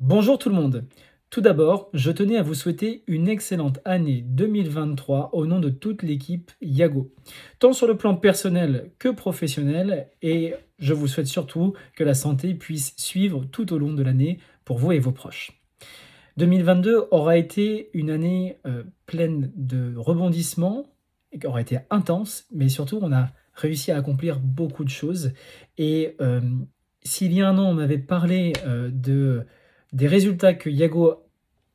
Bonjour tout le monde. Tout d'abord, je tenais à vous souhaiter une excellente année 2023 au nom de toute l'équipe Yago, tant sur le plan personnel que professionnel, et je vous souhaite surtout que la santé puisse suivre tout au long de l'année pour vous et vos proches. 2022 aura été une année pleine de rebondissements, et qui aura été intense, mais surtout on a réussi à accomplir beaucoup de choses. Et s'il y a un an on m'avait parlé des résultats que Yago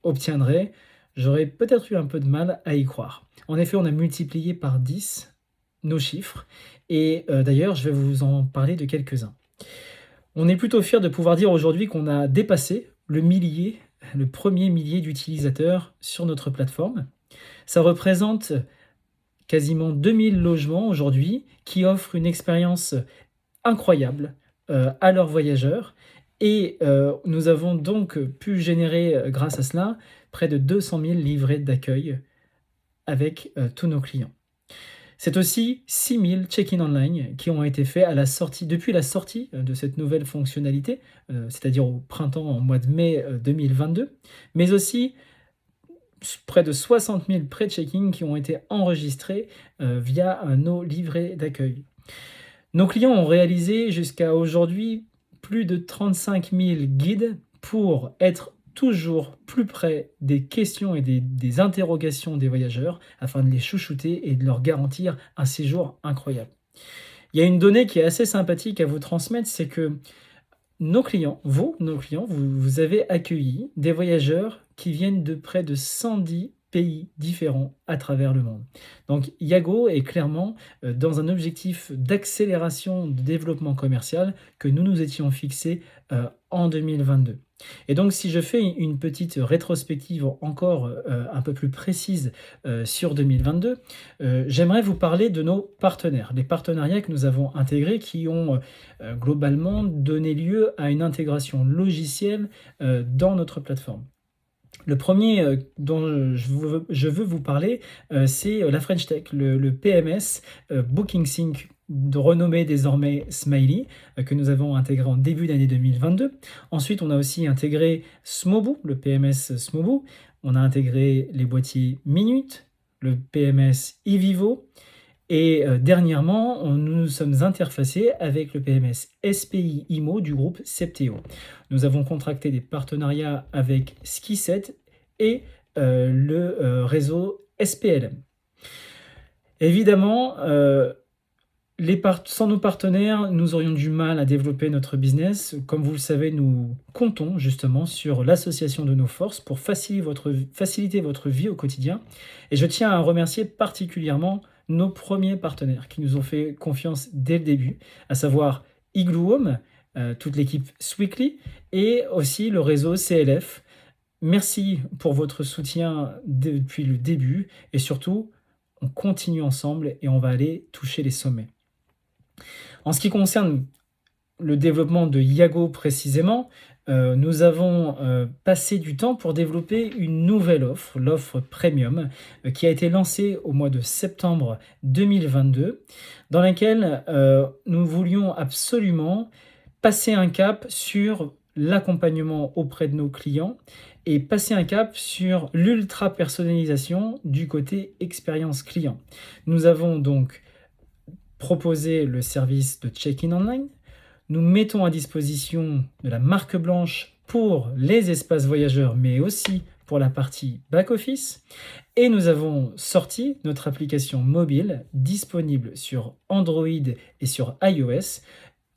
obtiendrait, j'aurais peut-être eu un peu de mal à y croire. En effet, on a multiplié par 10 nos chiffres, et d'ailleurs je vais vous en parler de quelques-uns. On est plutôt fiers de pouvoir dire aujourd'hui qu'on a dépassé le millier, le premier millier d'utilisateurs sur notre plateforme. Ça représente quasiment 2000 logements aujourd'hui qui offrent une expérience incroyable à leurs voyageurs, et nous avons donc pu générer, grâce à cela, près de 200 000 livrets d'accueil avec tous nos clients. C'est aussi 6000 check-in online qui ont été faits depuis la sortie de cette nouvelle fonctionnalité, c'est-à-dire au printemps, en mois de mai 2022, mais aussi près de 60 000 pré-check-in qui ont été enregistrés via nos livrets d'accueil. Nos clients ont réalisé jusqu'à aujourd'hui plus de 35 000 guides pour être toujours plus près des questions et des interrogations des voyageurs afin de les chouchouter et de leur garantir un séjour incroyable. Il y a une donnée qui est assez sympathique à vous transmettre, c'est que nos clients, vous avez accueilli des voyageurs qui viennent de près de 110 pays différents à travers le monde. Donc Yago est clairement dans un objectif d'accélération de développement commercial que nous nous étions fixés en 2022. Et donc si je fais une petite rétrospective encore un peu plus précise sur 2022, j'aimerais vous parler de nos partenaires, les partenariats que nous avons intégrés qui ont globalement donné lieu à une intégration logicielle dans notre plateforme. Le premier dont je veux vous parler, c'est la French Tech, le PMS Booking Sync, de renommé désormais Smiley, que nous avons intégré en début d'année 2022. Ensuite, on a aussi intégré Smobu, le PMS Smobu. On a intégré les boîtiers Minute, le PMS eVivo. Et dernièrement, nous nous sommes interfacés avec le PMS SPI IMO du groupe Septéo. Nous avons contracté des partenariats avec Skiset et le réseau SPLM. Évidemment, sans nos partenaires, nous aurions du mal à développer notre business. Comme vous le savez, nous comptons justement sur l'association de nos forces pour faciliter votre vie au quotidien. Et je tiens à remercier particulièrement nos premiers partenaires qui nous ont fait confiance dès le début, à savoir Igloo Home, toute l'équipe Sweekly et aussi le réseau CLF. Merci pour votre soutien depuis le début, et surtout, on continue ensemble et on va aller toucher les sommets. En ce qui concerne le développement de Yago précisément, nous avons passé du temps pour développer une nouvelle offre, l'offre Premium, qui a été lancée au mois de septembre 2022, dans laquelle nous voulions absolument passer un cap sur l'accompagnement auprès de nos clients et passer un cap sur l'ultra personnalisation du côté expérience client. Nous avons donc proposé le service de check-in online. Nous mettons à disposition de la marque blanche pour les espaces voyageurs, mais aussi pour la partie back-office. Et nous avons sorti notre application mobile disponible sur Android et sur iOS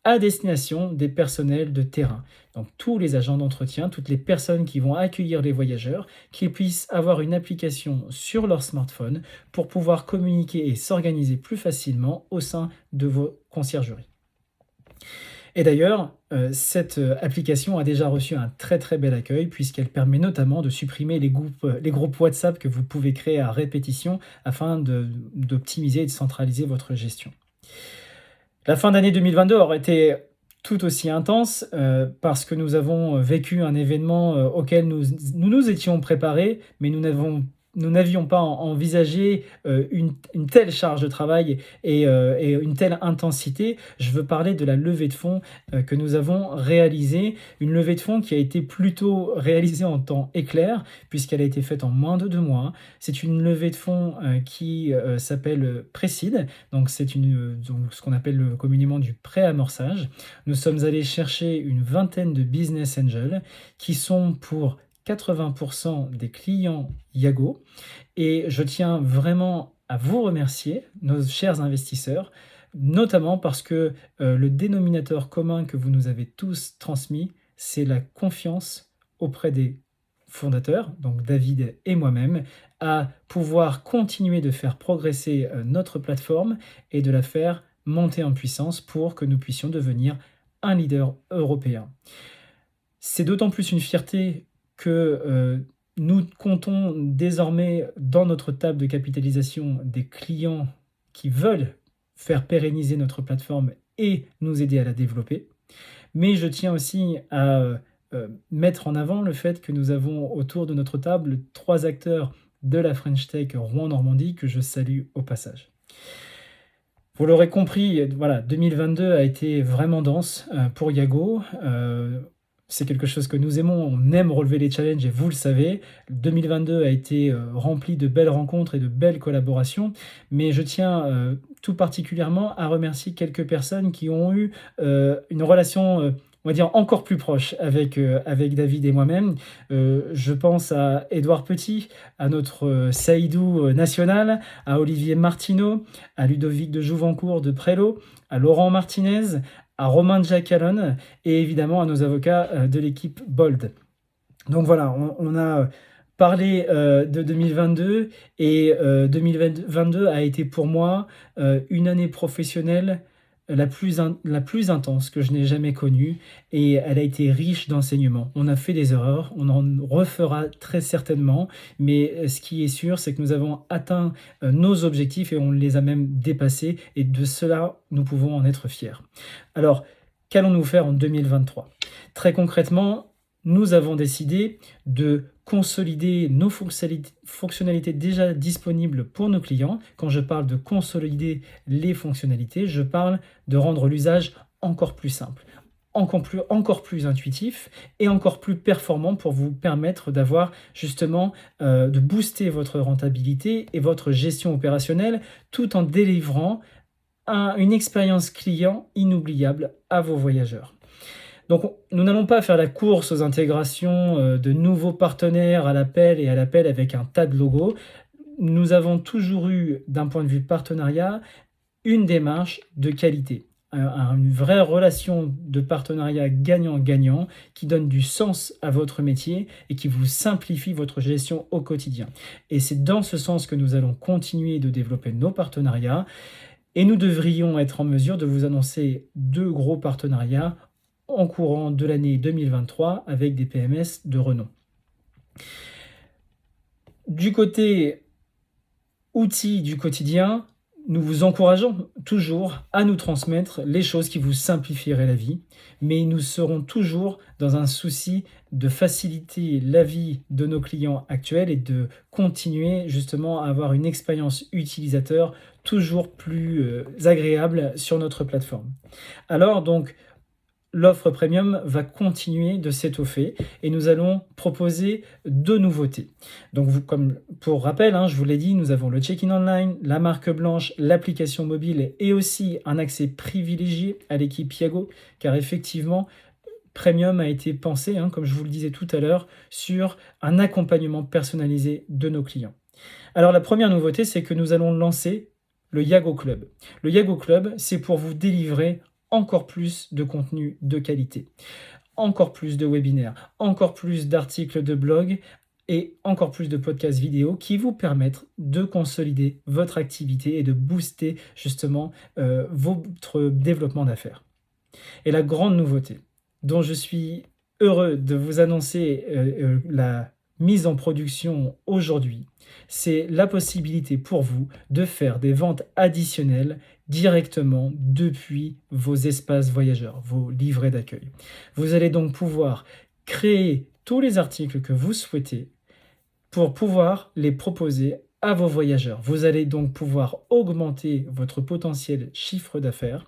à destination des personnels de terrain. Donc tous les agents d'entretien, toutes les personnes qui vont accueillir les voyageurs, qui puissent avoir une application sur leur smartphone pour pouvoir communiquer et s'organiser plus facilement au sein de vos conciergeries. Et d'ailleurs, cette application a déjà reçu un très très bel accueil puisqu'elle permet notamment de supprimer les groupes WhatsApp que vous pouvez créer à répétition afin d'optimiser et de centraliser votre gestion. La fin d'année 2022 aura été tout aussi intense parce que nous avons vécu un événement auquel nous nous étions préparés, mais nous n'avons nous n'avions pas envisagé une telle charge de travail et une telle intensité. Je veux parler de la levée de fonds que nous avons réalisée. Une levée de fonds qui a été plutôt réalisée en temps éclair, puisqu'elle a été faite en moins de 2 mois. C'est une levée de fonds qui s'appelle Précide. Donc, c'est donc, ce qu'on appelle communément du pré-amorçage. Nous sommes allés chercher une vingtaine de business angels qui sont pour 80% des clients Yago. Et je tiens vraiment à vous remercier, nos chers investisseurs, notamment parce que le dénominateur commun que vous nous avez tous transmis, c'est la confiance auprès des fondateurs, donc David et moi-même, à pouvoir continuer de faire progresser notre plateforme et de la faire monter en puissance pour que nous puissions devenir un leader européen. C'est d'autant plus une fierté que nous comptons désormais dans notre table de capitalisation des clients qui veulent faire pérenniser notre plateforme et nous aider à la développer. Mais je tiens aussi à mettre en avant le fait que nous avons autour de notre table 3 acteurs de la French Tech Rouen-Normandie que je salue au passage. Vous l'aurez compris, voilà, 2022 a été vraiment dense pour Yago. C'est quelque chose que nous aimons, on aime relever les challenges et vous le savez. 2022 a été rempli de belles rencontres et de belles collaborations, mais je tiens tout particulièrement à remercier quelques personnes qui ont eu une relation on va dire encore plus proche avec David et moi-même. Je pense à Édouard Petit, à notre Saïdou national, à Olivier Martineau, à Ludovic de Jouvencourt de Prélo, à Laurent Martinez, à Romain Jacalon et évidemment à nos avocats de l'équipe Bold. Donc voilà, on a parlé de 2022 et 2022 a été pour moi une année professionnelle la plus intense que je n'ai jamais connue et elle a été riche d'enseignements. On a fait des erreurs, on en refera très certainement, mais ce qui est sûr, c'est que nous avons atteint nos objectifs et on les a même dépassés et de cela, nous pouvons en être fiers. Alors, qu'allons-nous faire en 2023 ? Très concrètement, nous avons décidé de consolider nos fonctionnalités déjà disponibles pour nos clients. Quand je parle de consolider les fonctionnalités, je parle de rendre l'usage encore plus simple, encore plus intuitif et encore plus performant pour vous permettre d'avoir justement de booster votre rentabilité et votre gestion opérationnelle tout en délivrant une expérience client inoubliable à vos voyageurs. Donc, nous n'allons pas faire la course aux intégrations de nouveaux partenaires à l'appel avec un tas de logos. Nous avons toujours eu, d'un point de vue partenariat, une démarche de qualité. Une vraie relation de partenariat gagnant-gagnant qui donne du sens à votre métier et qui vous simplifie votre gestion au quotidien. Et c'est dans ce sens que nous allons continuer de développer nos partenariats et nous devrions être en mesure de vous annoncer 2 gros partenariats en courant de l'année 2023 avec des PMS de renom. Du côté outils du quotidien, nous vous encourageons toujours à nous transmettre les choses qui vous simplifieraient la vie, mais nous serons toujours dans un souci de faciliter la vie de nos clients actuels et de continuer justement à avoir une expérience utilisateur toujours plus agréable sur notre plateforme. Alors donc, l'offre premium va continuer de s'étoffer et nous allons proposer 2 nouveautés. Donc, comme pour rappel, je vous l'ai dit, nous avons le check-in online, la marque blanche, l'application mobile et aussi un accès privilégié à l'équipe Yago, car effectivement, Premium a été pensé, comme je vous le disais tout à l'heure, sur un accompagnement personnalisé de nos clients. Alors, la première nouveauté, c'est que nous allons lancer le Yago Club. Le Yago Club, c'est pour vous délivrer encore plus de contenu de qualité, encore plus de webinaires, encore plus d'articles de blog et encore plus de podcasts vidéo qui vous permettent de consolider votre activité et de booster justement votre développement d'affaires. Et la grande nouveauté dont je suis heureux de vous annoncer la mise en production aujourd'hui, c'est la possibilité pour vous de faire des ventes additionnelles directement depuis vos espaces voyageurs, vos livrets d'accueil. Vous allez donc pouvoir créer tous les articles que vous souhaitez, pour pouvoir les proposer à vos voyageurs. Vous allez donc pouvoir augmenter votre potentiel chiffre d'affaires.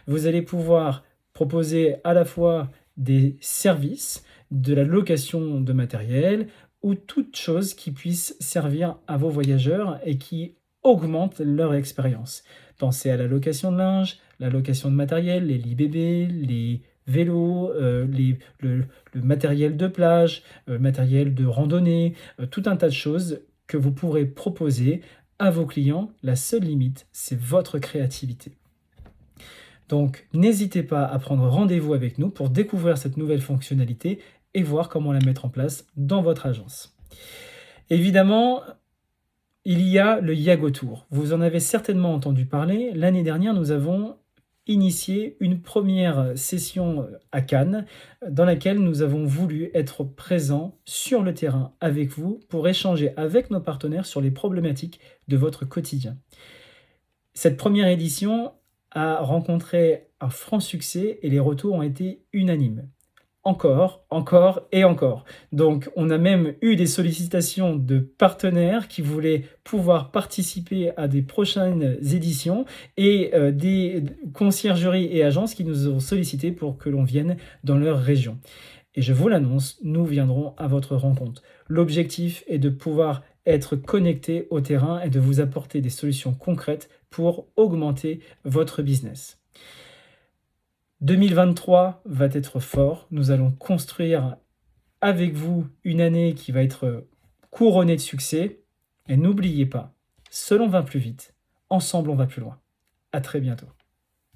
Vous allez pouvoir proposer à la fois des services, de la location de matériel ou toute chose qui puisse servir à vos voyageurs et qui augmente leur expérience. Pensez à la location de linge, la location de matériel, les lits bébés, les vélos, le matériel de plage, matériel de randonnée, tout un tas de choses que vous pourrez proposer à vos clients. La seule limite, c'est votre créativité. Donc, n'hésitez pas à prendre rendez-vous avec nous pour découvrir cette nouvelle fonctionnalité et voir comment la mettre en place dans votre agence. Évidemment, il y a le Yago Tour. Vous en avez certainement entendu parler. L'année dernière, nous avons initié une première session à Cannes dans laquelle nous avons voulu être présents sur le terrain avec vous pour échanger avec nos partenaires sur les problématiques de votre quotidien. Cette première édition a rencontré un franc succès et les retours ont été unanimes. Encore, encore et encore. Donc, on a même eu des sollicitations de partenaires qui voulaient pouvoir participer à des prochaines éditions et des conciergeries et agences qui nous ont sollicité pour que l'on vienne dans leur région. Et je vous l'annonce, nous viendrons à votre rencontre. L'objectif est de pouvoir être connecté au terrain et de vous apporter des solutions concrètes pour augmenter votre business. 2023 va être fort. Nous allons construire avec vous une année qui va être couronnée de succès. Et n'oubliez pas, seul on va plus vite, ensemble on va plus loin. À très bientôt.